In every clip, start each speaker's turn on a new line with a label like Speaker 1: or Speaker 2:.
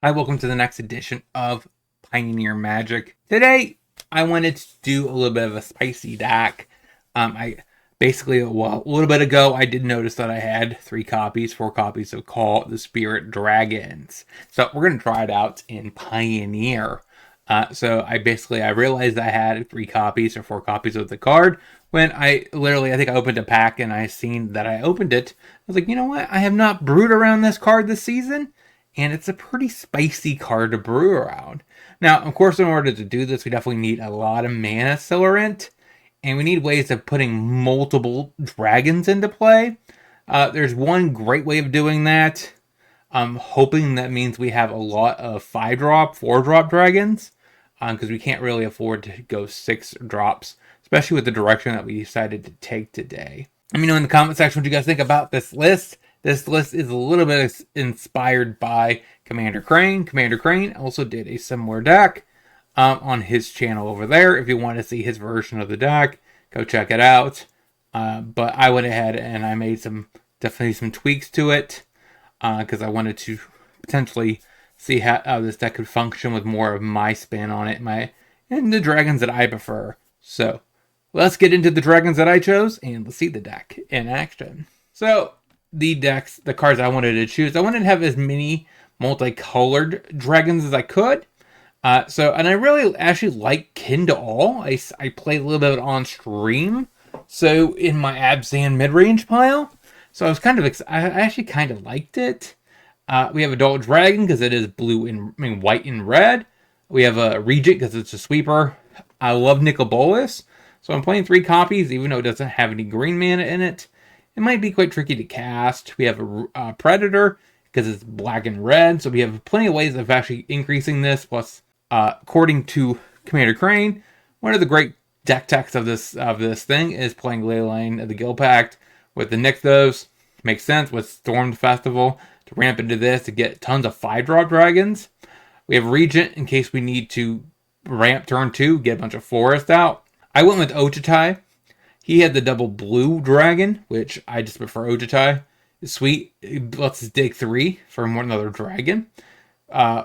Speaker 1: Hi, welcome to the next edition of Pioneer Magic. Today, I wanted to do a little bit of a spicy deck. I basically, a little bit ago, I did notice that I had 4 copies of Call the Spirit Dragons. So we're going to try it out in Pioneer. So I realized I had 4 copies of the card when I think I opened a pack and I seen that I opened it. I was like, you know what? I have not brewed around this card this season, and it's a pretty spicy card to brew around. Now, of course, in order to do this, we definitely need a lot of mana accelerant, and we need ways of putting multiple dragons into play. There's one great way of doing that. I'm hoping that means we have a lot of 5-drop, 4-drop dragons, because we can't really afford to go 6 drops, especially with the direction that we decided to take today. Let me know in the comment section what you guys think about this list. This list is a little bit inspired by Commander Crane. Commander Crane also did a similar deck on his channel over there. If you want to see his version of the deck, go check it out. But I went ahead and I made definitely some tweaks to it because I wanted to potentially see how this deck could function with more of my spin on it, and the dragons that I prefer. So let's get into the dragons that I chose and let's see the deck in action. So the cards I wanted to choose, I wanted to have as many multicolored dragons as I could. And I really actually like Kin to All. I played a little bit on stream, so in my Abzan mid-range pile. So I actually kind of liked it. We have Adult Dragon because it is white and red. We have a Regent because it's a sweeper. I love Nicol Bolas, so I'm playing 3 copies, even though it doesn't have any green mana in it. It might be quite tricky to cast. We have a Predator because it's black and red, so we have plenty of ways of actually increasing this. Plus, according to Commander Crane, one of the great deck techs of this thing is playing Leyline of the Guild Pact with the Nixos. Makes sense with Storm Festival to ramp into this to get tons of 5-drop dragons. We have Regent in case we need to ramp turn 2, get a bunch of Forest out. I went with Ochitai. He had the double blue dragon, which I just prefer Ochitai. It's sweet. It lets us dig 3 for another dragon.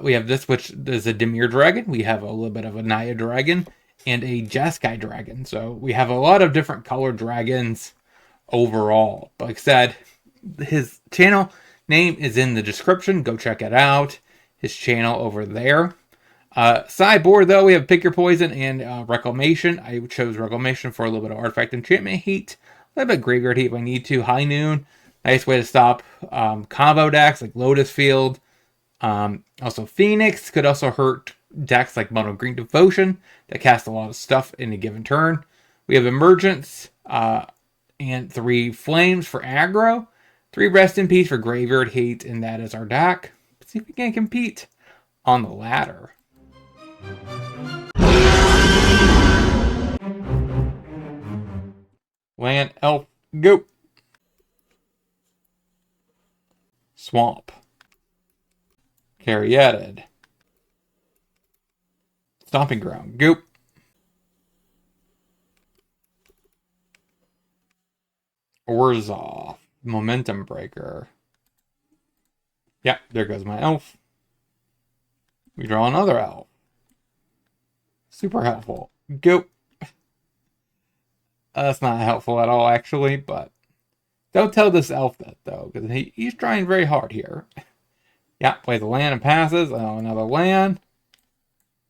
Speaker 1: We have this, which is a Dimir dragon. We have a little bit of a Naya dragon and a Jeskai dragon. So we have a lot of different colored dragons overall. But like I said, his channel name is in the description. Go check it out. His channel over there. Sideboard, though, we have Pick Your Poison and Reclamation. I chose Reclamation for a little bit of Artifact Enchantment heat. A little bit of Graveyard heat if I need to. High Noon. Nice way to stop combo decks like Lotus Field. Also, Phoenix could also hurt decks like Mono Green Devotion that cast a lot of stuff in a given turn. We have Emergence and 3 Flames for aggro. 3 Rest in Peace for Graveyard heat, and that is our deck. Let's see if we can compete on the ladder. Land, Elf, go. Swamp. Caryatid. Stomping Ground, go. Orzhov. Momentum Breaker. Yeah, there goes my elf. We draw another elf. Super helpful. Go. That's not helpful at all, actually, but don't tell this elf that, though, because he's trying very hard here. Yeah, plays a land and passes. Oh, another land.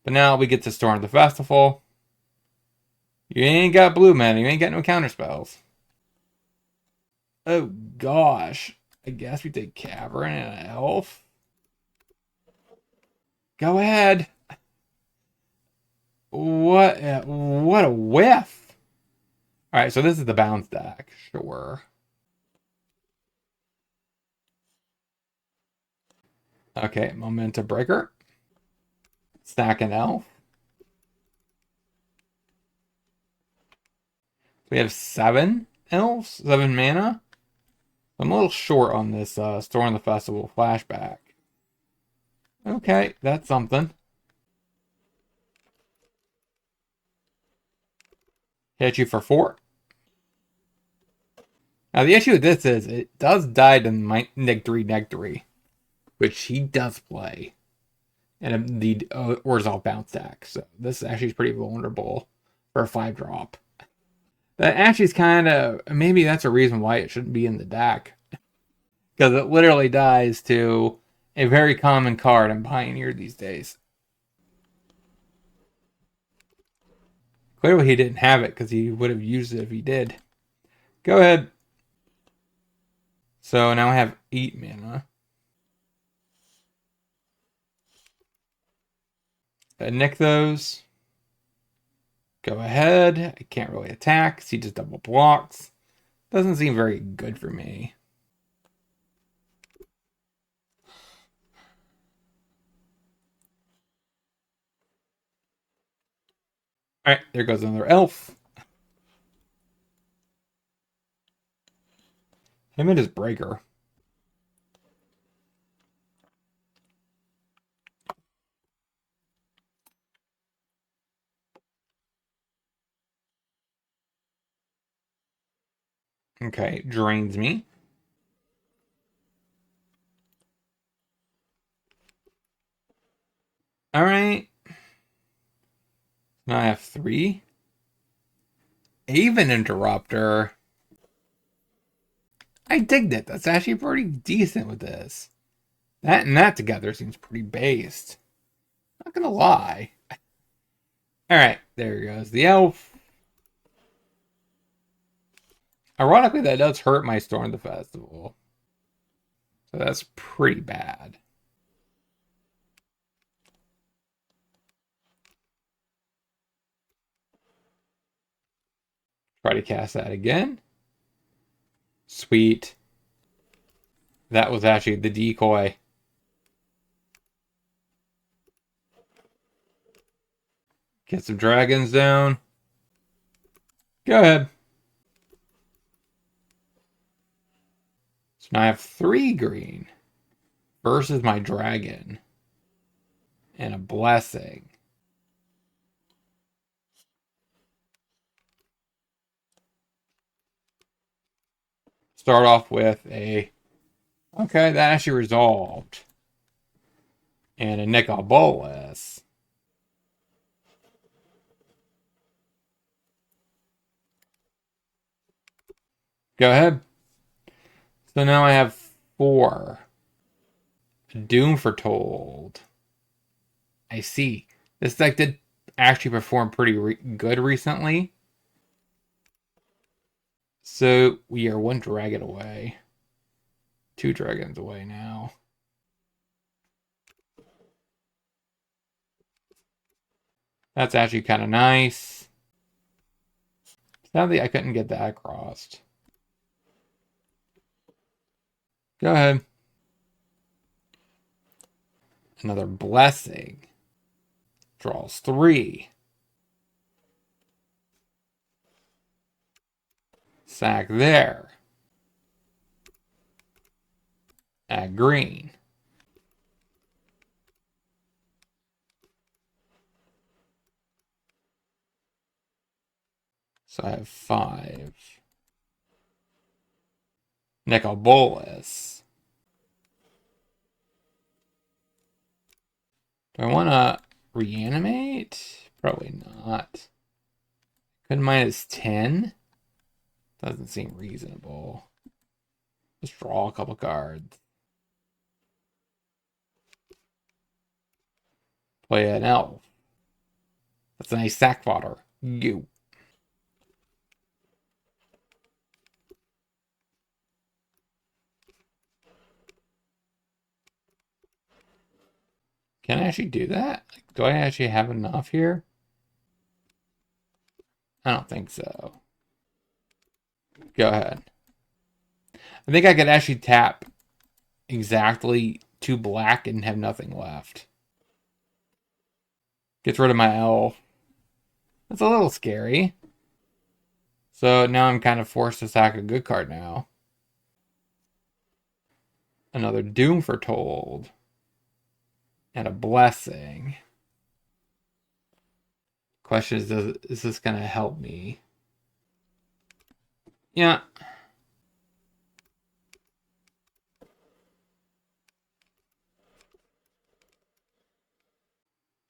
Speaker 1: But now we get to Storm the Festival. You ain't got blue mana. You ain't got no counter spells. Oh, gosh. I guess we take Cavern and an elf. Go ahead. What a whiff. Alright, so this is the bounce deck. Sure. Okay, Momentum Breaker. Stack an elf. We have 7 elves, 7 mana. I'm a little short on this Storm the Festival flashback. Okay, that's something. Hit you for 4. Now the issue with this is it does die to neg 3, which he does play. and the Orzhov bounce deck. So this actually is pretty vulnerable for a 5-drop. That actually is kind of, maybe that's a reason why it shouldn't be in the deck. Because it literally dies to a very common card in Pioneer these days. Clearly he didn't have it because he would have used it if he did. Go ahead. So now I have 8 mana. Nick those. Go ahead. I can't really attack because he just double blocks. Doesn't seem very good for me. Alright, there goes another elf. Him and his breaker. Okay, drains me. Alright. Now I have 3. Even Interrupter. I digged it. That's actually pretty decent with this. That and that together seems pretty based. Not gonna lie. Alright, there goes the elf. Ironically, that does hurt my Storm the Festival. So that's pretty bad. Try to cast that again. Sweet. That was actually the decoy. Get some dragons down. Go ahead. So now I have 3 green versus my dragon. And a blessing. Start off with a... Okay, that actually resolved. And a nickel bolus. Go ahead. So now I have 4. Doom Foretold. I see. This deck did actually perform pretty good recently. So we are 1 dragon away. 2 dragons away now. That's actually kind of nice. Sadly, I couldn't get that crossed. Go ahead. Another blessing. Draws 3. Sack there. Add green. So I have 5. Nickel bolus. Do I want to reanimate? Probably not. Could -10? Doesn't seem reasonable. Just draw a couple cards. Play an elf. That's a nice sack fodder. You. Can I actually do that? Like, do I actually have enough here? I don't think so. Go ahead. I think I could actually tap exactly 2 black and have nothing left. Gets rid of my elf. That's a little scary. So now I'm kind of forced to sack a good card now. Another Doom Foretold. And a blessing. Question is this going to help me? Yeah.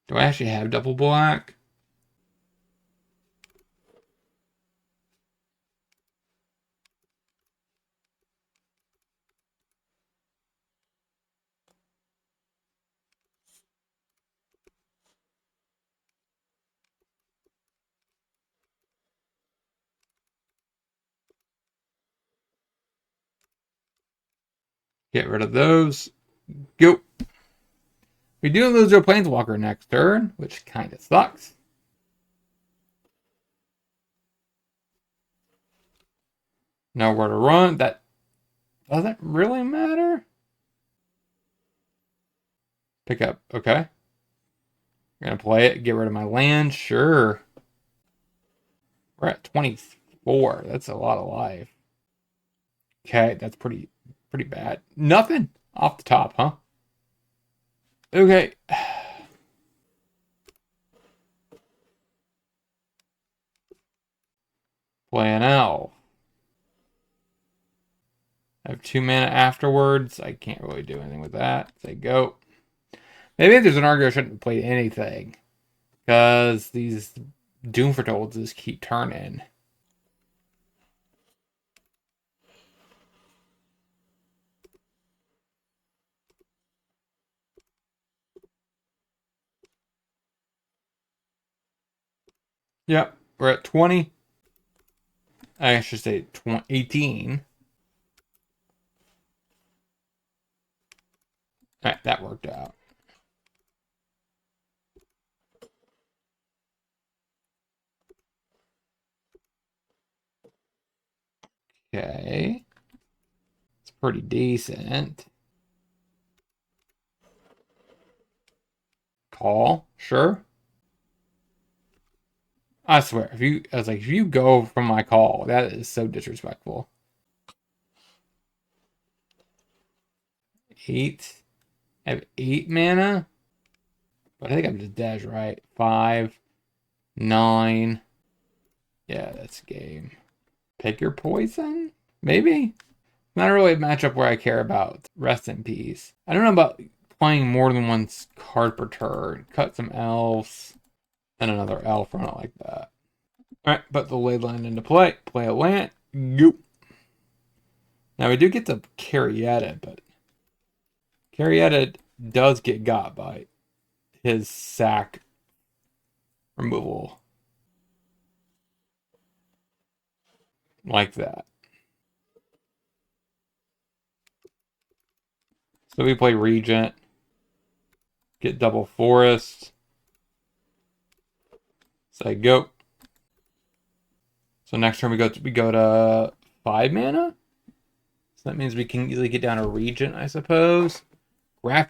Speaker 1: Do I actually have double black? Get rid of those. Go. We do lose our Planeswalker next turn, which kind of sucks. Nowhere to run. That doesn't really matter. Pick up. Okay. I'm going to play it. Get rid of my land. Sure. We're at 24. That's a lot of life. Okay. That's pretty bad. Nothing off the top, huh? Okay. Play an elf. I have 2 mana afterwards. I can't really do anything with that. Say go. Maybe if there's an argument I shouldn't have played anything. Because these Doom Foretold just keep turning. Yep, we're at 20. I should say 18. Alright, that worked out. Okay. It's pretty decent. Call, sure. I swear, if you go from my call, that is so disrespectful. 8. I have 8 mana. But I think I'm just dead, right? 5, 9. Yeah, that's game. Pick your poison? Maybe? Not really a matchup where I care about. Rest in peace. I don't know about playing more than one card per turn. Cut some elves and another elf. I don't like that. Alright, put the ley line into play. Play a land. Goop. Now we do get to Caryatid, but Caryatid does get got by his sack removal. Like that. So we play Regent. Get double forest. Say go. So next turn we go to 5 mana. So that means we can easily get down a Regent, I suppose.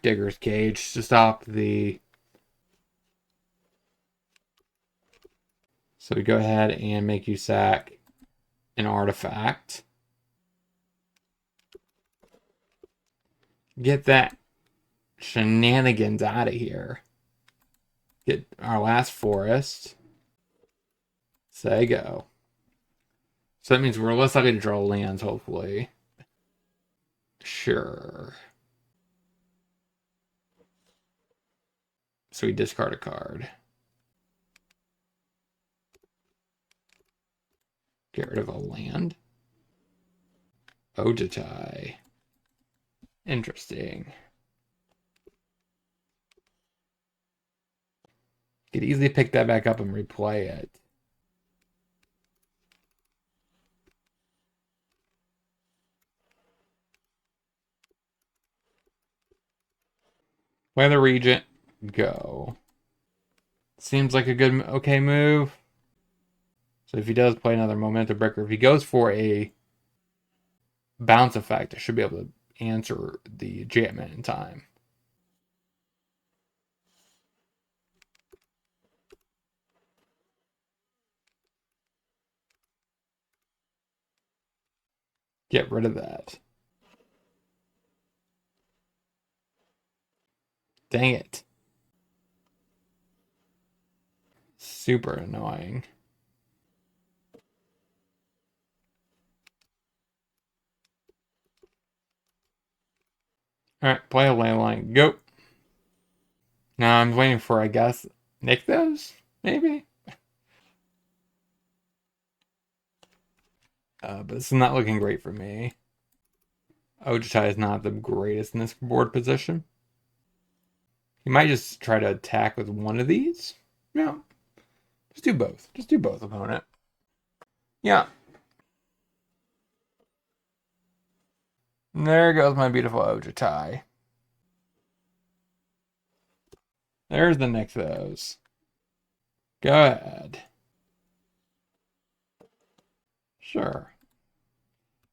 Speaker 1: Digger's Cage to stop the. So we go ahead and make you sack an artifact. Get that shenanigans out of here. Get our last forest. Say go. So that means we're less likely to draw lands, hopefully. Sure. So we discard a card. Get rid of a land. Ojitai. Interesting. Could easily pick that back up and replay it. Play the Regent. Go. Seems like a good, okay move. So if he does play another Momentum Breaker, if he goes for a bounce effect, I should be able to answer the enchantment in time. Get rid of that. Dang it. Super annoying. Alright, play a landline. Go. Now I'm waiting for, I guess, nick those? Maybe? But this is not looking great for me. Ojitai is not the greatest in this board position. He might just try to attack with one of these. No. Just do both. Just do both, opponent. Yeah. There goes my beautiful Ojitai. There's the Nixos. Go ahead. Sure.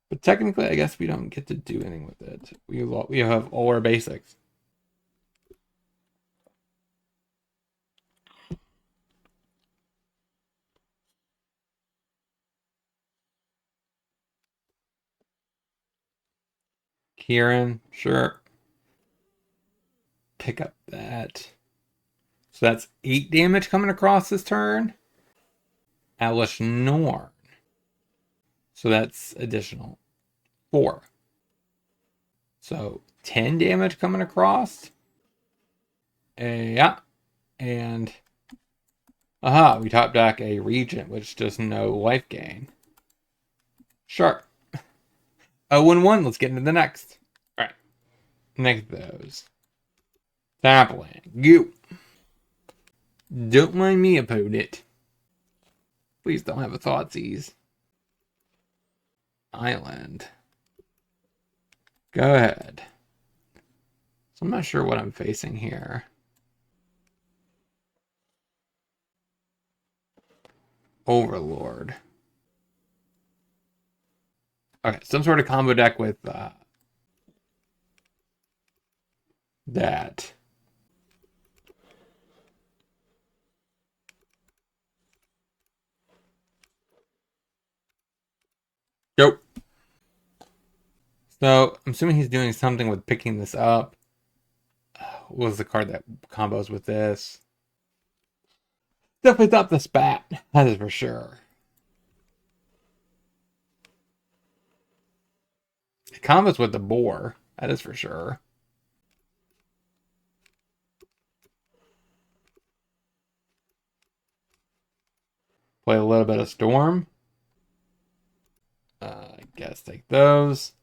Speaker 1: But technically, I guess we don't get to do anything with it. We have all our basics. Kieran, sure. Pick up that. So that's 8 damage coming across this turn. Alish Norn. So that's additional 4. So 10 damage coming across. Yeah. And aha, we top deck a Regent, which does no life gain. Sure. 0-1. Let's get into the next. Alright. Next those. Sapling. You. Don't mind me, opponent. Please don't have a Thoughtseize. Island. Go ahead. So I'm not sure what I'm facing here. Overlord. Okay, some sort of combo deck with that. Nope. So I'm assuming he's doing something with picking this up. What was the card that combos with this? Definitely not the spat. That is for sure. It combos with the boar. That is for sure. Play a little bit of Storm. I guess take those.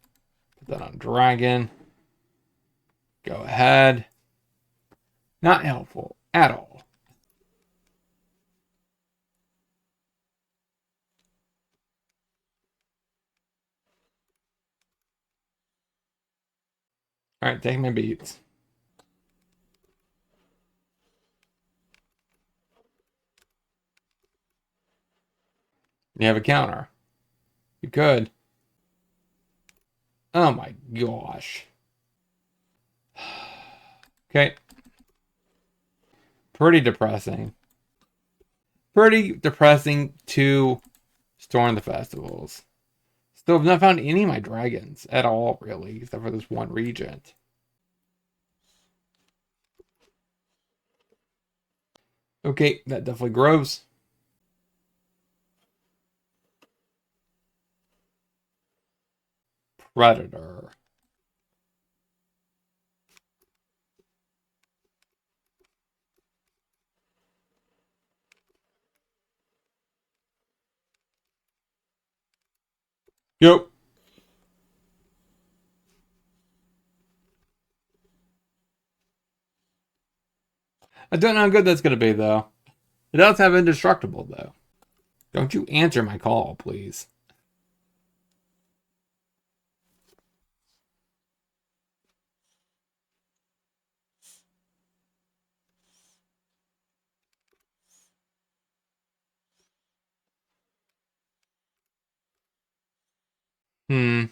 Speaker 1: Put that on Dragon. Go ahead. Not helpful at all. Alright, take my beats. You have a counter. You could. Oh my gosh. Okay. Pretty depressing. Pretty depressing to Storm the Festivals. Still have not found any of my dragons at all, really, except for this one Regent. Okay, that definitely grows. Predator. Yep. I don't know how good that's going to be, though. It does have Indestructible, though. Don't you answer my call, please. Hmm.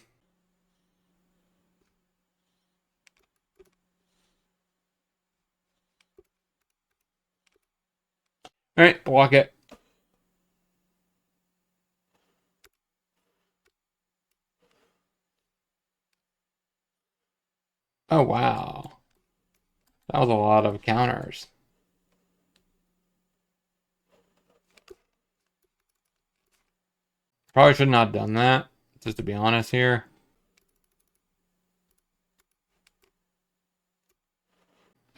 Speaker 1: Alright, block it. Oh, wow. That was a lot of counters. Probably should not have done that, just to be honest here.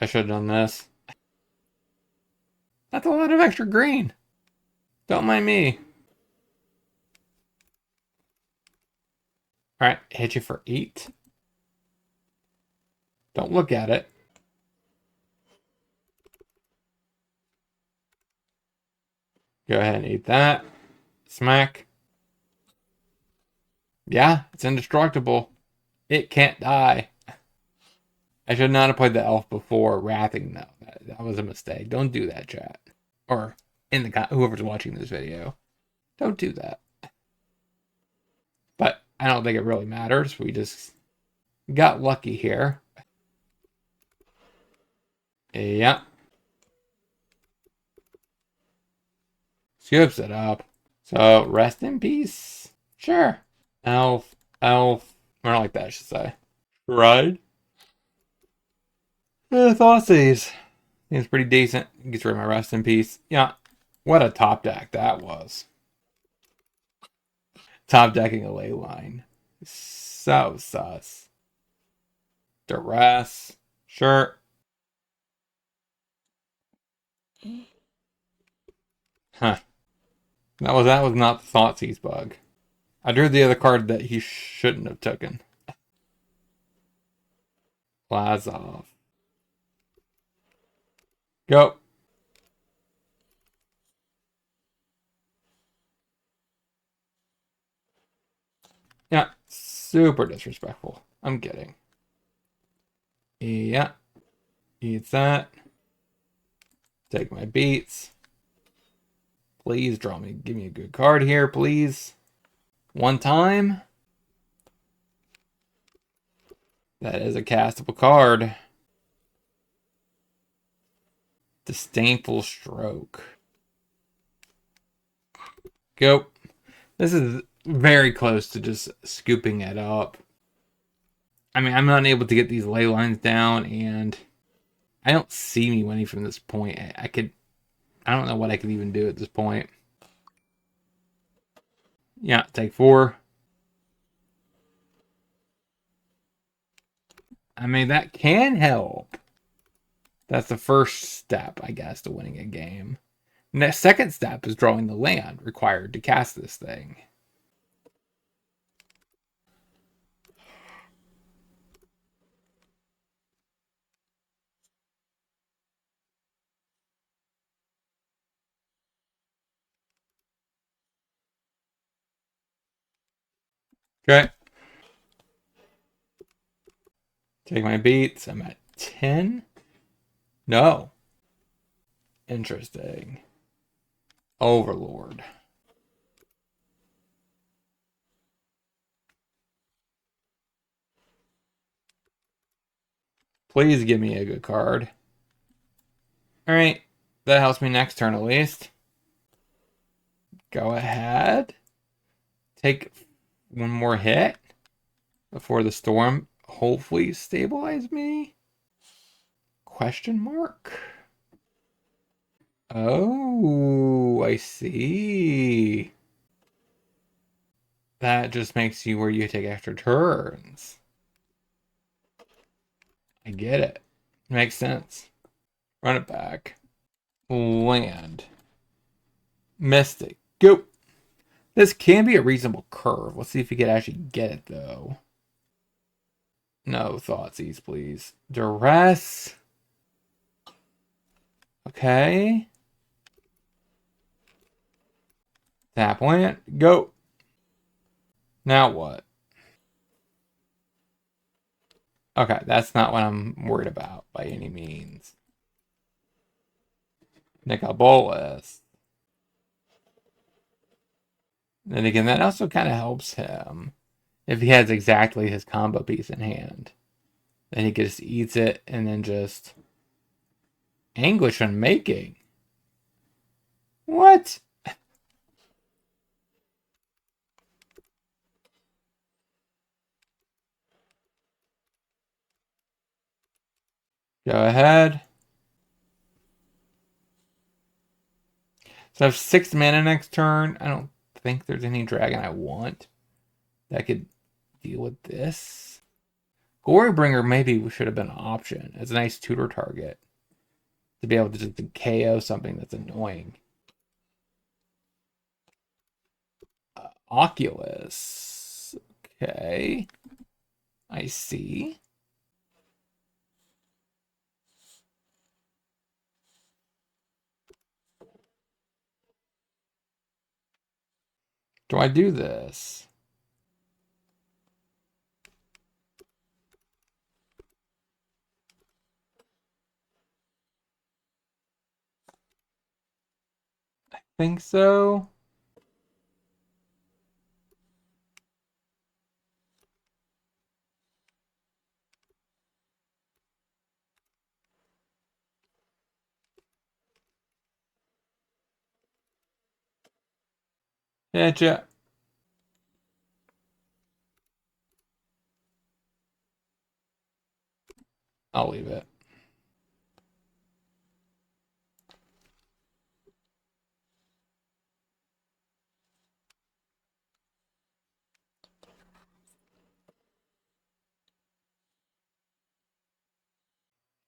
Speaker 1: I should have done this. That's a lot of extra green. Don't mind me. All right, hit you for 8. Don't look at it. Go ahead and eat that. Smack. Yeah, it's indestructible. It can't die. I should not have played the elf before wrathing though. That was a mistake. Don't do that, chat. Or in the whoever's watching this video. Don't do that. But I don't think it really matters. We just got lucky here. Yeah. Scoops it up. So, rest in peace. Sure. Elf. Elf. Or like that, I should say. Right? Thoughtseize. Seems pretty decent. Gets rid of my rest in peace. Yeah. What a top deck that was. Top decking a ley line. So sus. Duress. Sure. Huh. That was not the Thoughtseize bug. I drew the other card that he shouldn't have taken. Lazov. Go. Yeah. Super disrespectful. I'm kidding. Yeah. Eats that. Take my beats. Please draw me. Give me a good card here, please. One time. That is a castable card. Disdainful Stroke. Go. This is very close to just scooping it up. I mean, I'm not able to get these ley lines down, and I don't see me winning from this point. I don't know what I could even do at this point. Yeah, take 4. I mean, that can help. That's the first step, I guess, to winning a game. And the second step is drawing the land required to cast this thing. Okay. Take my beats. I'm at 10. No. Interesting. Overlord. Please give me a good card. Alright. That helps me next turn at least. Go ahead. Take one more hit before the storm hopefully stabilize me. Question mark? Oh, I see. That just makes you where you take extra turns. I get it. Makes sense. Run it back. Land. Mystic. Go. This can be a reasonable curve. Let's see if we can actually get it, though. No Thoughtseize, please. Duress. Okay. Tap land. Go. Now what? Okay, that's not what I'm worried about by any means. Nicobolus. Then again, that also kind of helps him if he has exactly his combo piece in hand. Then he just eats it and then just anguish on making. What? Go ahead. So I have 6 mana next turn. I don't think there's any dragon I want that could deal with this. Glorybringer maybe should have been an option as a nice tutor target. to be able to just KO something that's annoying. Oculus. Okay. I see. Do I do this? I think so. Yeah. I'll leave it.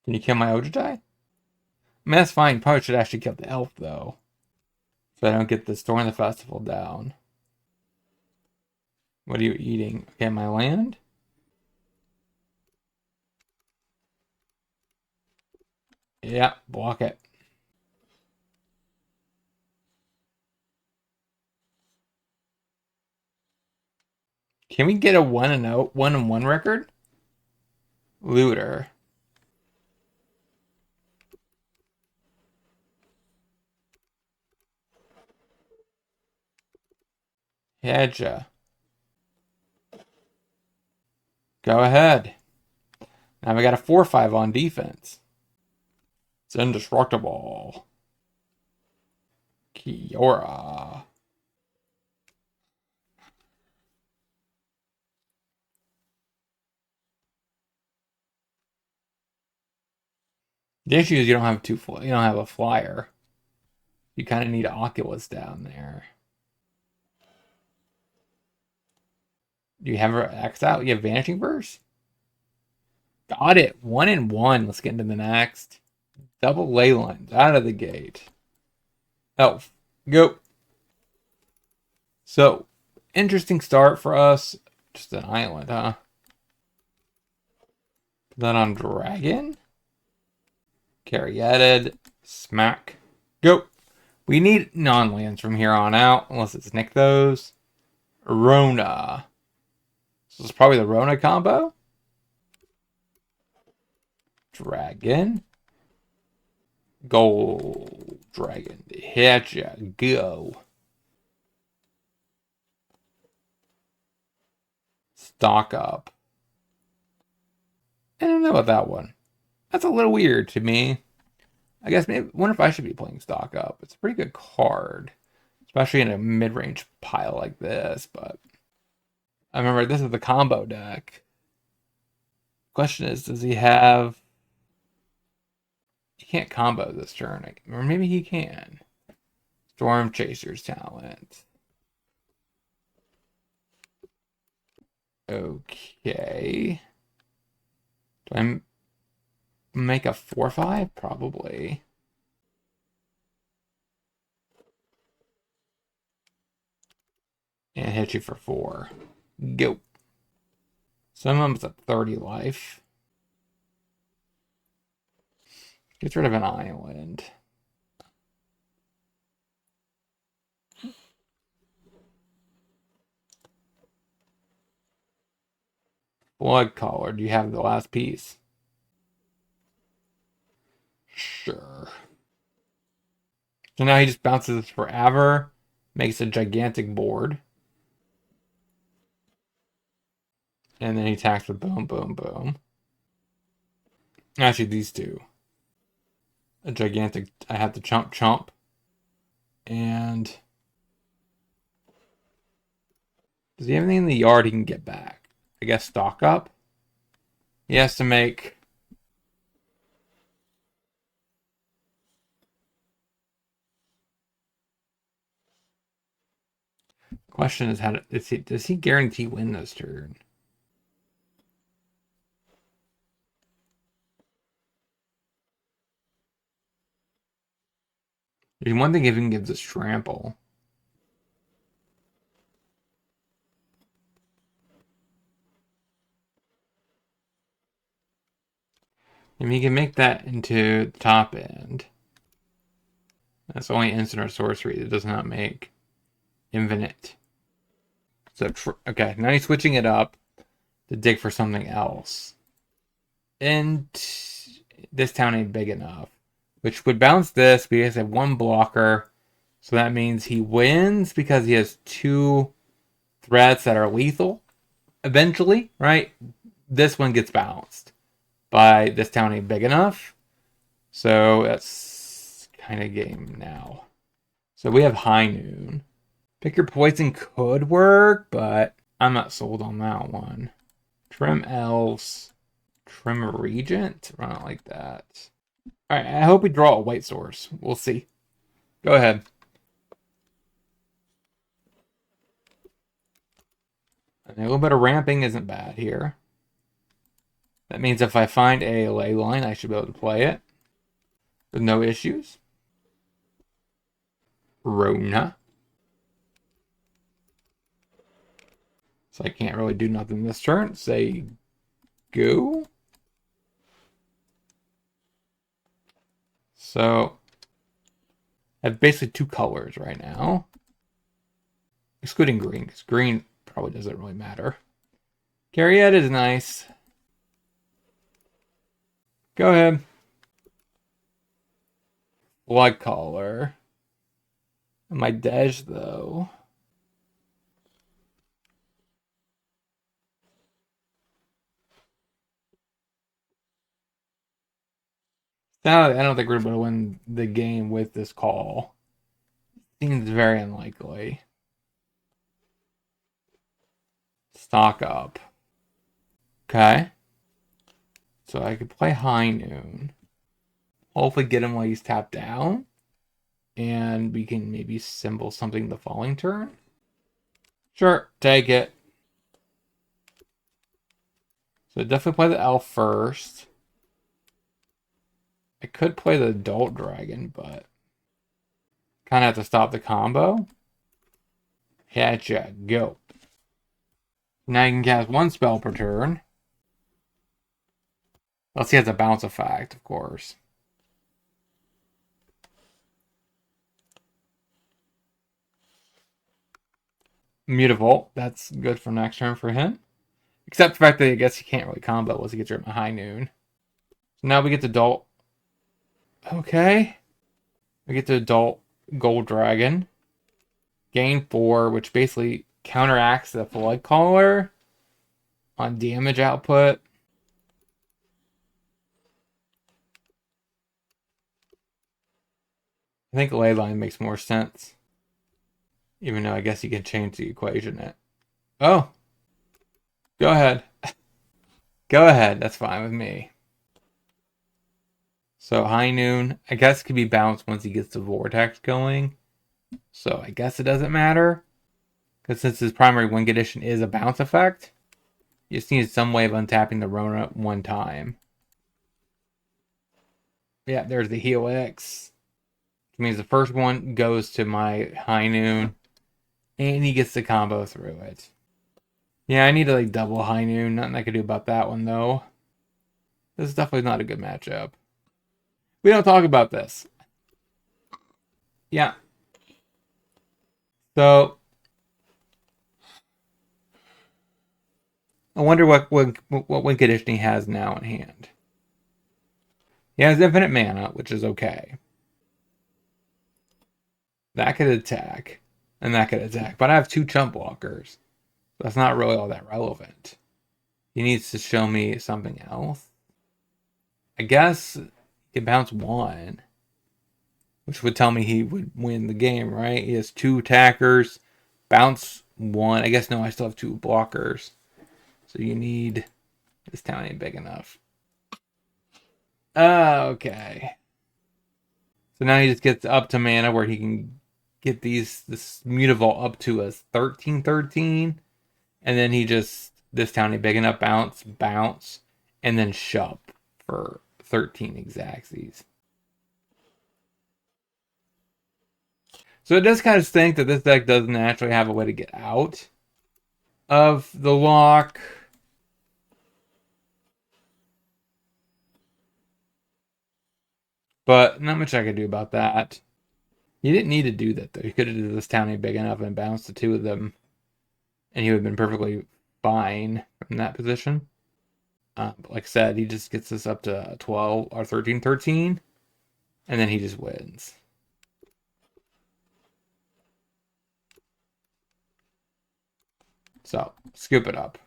Speaker 1: Can you kill my Ojai? I mean, that's fine. Probably should actually kill the elf, though. So I don't get the Storm the Festival down. What are you eating? Okay, my land? Yeah, block it. Can we get a 1-1 record? Looter. Hedja. Go ahead. Now we got a 4-5 on defense. It's indestructible. Kiora. The issue is you don't have you don't have a flyer. You kind of need Oculus down there. Do you have her X out? You have Vanishing Verse? Got it. 1-1. Let's get into the next. Double ley lines out of the gate. Elf. Go. So, interesting start for us. Just an island, huh? Put that on Dragon. Caryatid. Smack. Go. We need non-lands from here on out, unless it's Nick those. Rona. So it's probably the Rona combo. Dragon. Gold Dragon. Hit ya. Go. Stock up. I don't know about that one. That's a little weird to me. I guess maybe wonder if I should be playing stock up. It's a pretty good card, especially in a mid-range pile like this. But I remember this is the combo deck. Question is, does he have? He can't combo this turn, or maybe he can. Storm Chaser's talent. Okay. Do I make a 4-5? Probably. And hit you for 4. Go. Some of them's at 30 life. Gets rid of an island. Blood Collar. Do you have the last piece? Sure. So now he just bounces forever, makes a gigantic board. And then he attacks with boom, boom, boom. Actually, these two. A gigantic. I have to chomp. And does he have anything in the yard he can get back? I guess stock up. He has to make. Question is does he guarantee win this turn? There's one thing if he can give us trample. If he can make that into the top end. That's only instant or sorcery. It does not make infinite. So, okay, now he's switching it up to dig for something else. And this town ain't big enough. Which would bounce this because I have one blocker. So that means he wins because he has 2 threats that are lethal. Eventually, right? This one gets bounced by this town ain't big enough. So that's kind of game now. So we have High Noon. Pick your poison could work, but I'm not sold on that one. Trim Elves. Trim Regent? I don't like that. Alright, I hope we draw a white source. We'll see. Go ahead. And a little bit of ramping isn't bad here. That means if I find a ley line, I should be able to play it with no issues. Rona. So I can't really do nothing this turn. Say go. So I have basically 2 colors right now. Excluding green, because green probably doesn't really matter. Carriette is nice. Go ahead. Blood collar. My Dej, though. Now, I don't think we're going to win the game with this call. Seems very unlikely. Stock up. Okay. So I could play High Noon. Hopefully get him while he's tapped down. And we can maybe symbol something the following turn. Sure, take it. So definitely play the elf first. I could play the adult dragon, but kind of have to stop the combo. Hatcha, go. Now you can cast 1 spell per turn. Unless he has a bounce effect, of course. Mutavault, that's good for next turn for him. Except the fact that I guess he can't really combo once he gets rid of my High Noon. So now we get the adult. Okay. We get the adult Gold Dragon. Gain 4, which basically counteracts the Flood Caller on damage output. I think Leyline makes more sense. Even though I guess you can change the equation it. Oh. Go ahead. Go ahead. That's fine with me. So High Noon, I guess, could be bounced once he gets the Vortex going. So I guess it doesn't matter. Because since his primary wing condition is a bounce effect, you just need some way of untapping the Rona 1 time. Yeah, there's the Helix. Which means the first one goes to my High Noon. And he gets the combo through it. Yeah, I need to like double High Noon. Nothing I can do about that one though. This is definitely not a good matchup. We don't talk about this. Yeah. So I wonder what win condition he has now in hand. He has infinite mana, which is okay. That could attack. And that could attack. But I have 2 chump blockers. So that's not really all that relevant. He needs to show me something else. I guess he can bounce 1. Which would tell me he would win the game, right? He has 2 attackers. Bounce 1. I guess no, I still have 2 blockers. So you need... This town ain't big enough. Okay. So now he just gets up to mana where he can get this Mutavault up to a 13-13. And then he just, this town ain't big enough, bounce, and then shove for 13 exactsies. So it does kind of stink that this deck doesn't actually have a way to get out of the lock. But not much I could do about that. You didn't need to do that, though. You could have did this townie big enough and bounced the two of them, and he would have been perfectly fine from that position. But like I said, he just gets us up to 12 or 13, and then he just wins. So, scoop it up.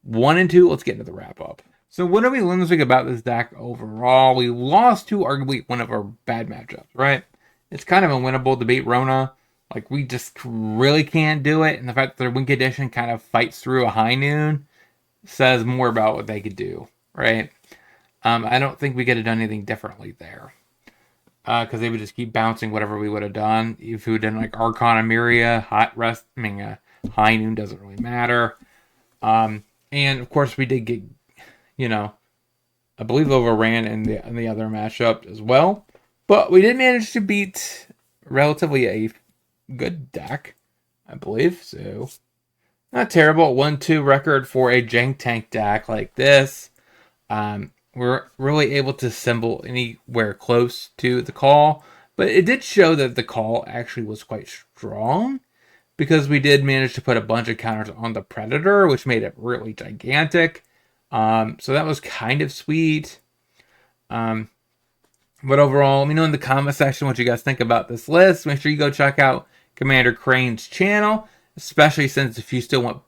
Speaker 1: 1 and 2, let's get into the wrap up. So, what do we learn this week about this deck overall? We lost to arguably one of our bad matchups, right? It's kind of unwinnable to beat Rona. Like, we just really can't do it. And the fact that their win condition kind of fights through a high noon says more about what they could do, right? I don't think we could have done anything differently there. Because they would just keep bouncing whatever we would have done. If we had done like Archon Emiria, High Noon doesn't really matter. And of course, we did get, I believe overran in the other matchup as well. But we did manage to beat relatively a good deck, I believe. So, not terrible. 1-2 record for a jank tank deck like this. We're really able to assemble anywhere close to the call. But it did show that the call actually was quite strong, because we did manage to put a bunch of counters on the Predator, which made it really gigantic. So that was kind of sweet. But overall, let me know in the comment section what you guys think about this list. Make sure you go check out Commander Crane's channel, especially since if you still want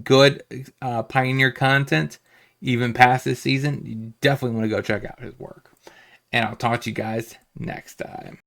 Speaker 1: good Pioneer content, even past this season, you definitely want to go check out his work. And I'll talk to you guys next time.